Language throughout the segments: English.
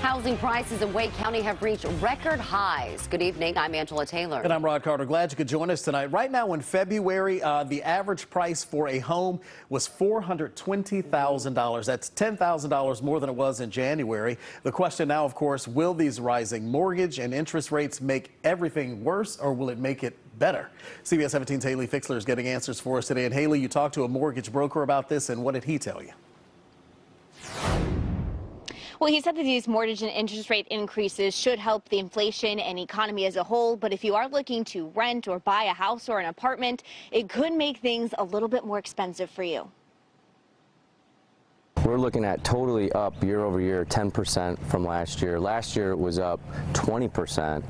Housing prices in Wake County have reached record highs. Good evening. I'm Angela Taylor. And I'm Rod Carter. Glad you could join us tonight. Right now in February, the average price for a home was $420,000. That's $10,000 more than it was in January. The question now, of course, will these rising mortgage and interest rates make everything worse, or will it make it better? CBS 17's Haley Fixler is getting answers for us today. And Haley, you talked to a mortgage broker about this, and what did he tell you? Well, he said that these mortgage and interest rate increases should help the inflation and economy as a whole. But if you are looking to rent or buy a house or an apartment, it could make things a little bit more expensive for you. We're looking at totally up year over year, 10% from last year. Last year it was up 20%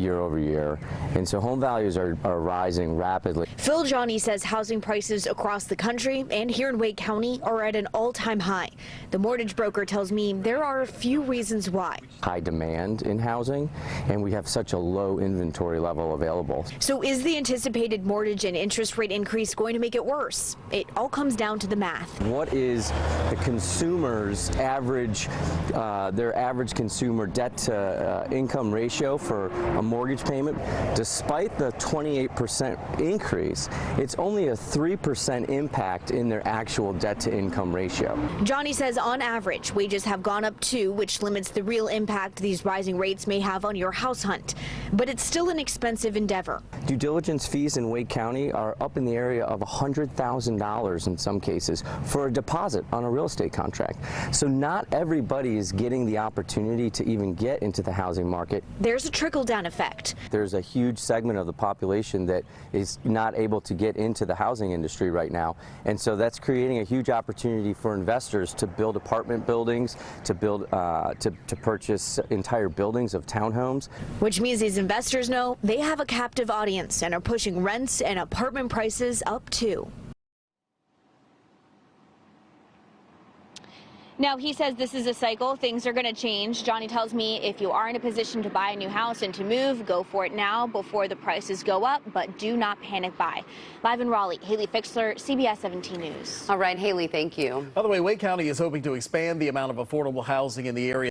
year over year. And so home values are rising rapidly. Phil Johnny says housing prices across the country and here in Wake County are at an all-time high. The mortgage broker tells me there are a few reasons why. High demand in housing, and we have such a low inventory level available. So is the anticipated mortgage and interest rate increase going to make it worse? It all comes down to the math. What is the consumer's average, their average consumer debt to income ratio for a mortgage payment? Despite the 28% increase, it's only a 3% impact in their actual debt to income ratio. Johnny says on average, wages have gone up too, which limits the real impact these rising rates may have on your house hunt. But it's still an expensive endeavor. Due diligence fees in Wake County are up in the area of $100,000 in some cases for a deposit on a real estate contract. So not everybody is getting the opportunity to even get into the housing market. There's a trickle-down effect. There's a huge segment of the population that is not able to get into the housing industry right now. And so that's creating a huge opportunity for investors to build apartment buildings, to build, to purchase entire buildings of townhomes. Which means these investors know they have a captive audience and are pushing rents and apartment prices up too. Now, he says this is a cycle. Things are going to change. Johnny tells me if you are in a position to buy a new house and to move, go for it now before the prices go up, but do not panic buy. Live in Raleigh, Haley Fixler, CBS 17 News. All right, Haley, thank you. By the way, Wake County is hoping to expand the amount of affordable housing in the area.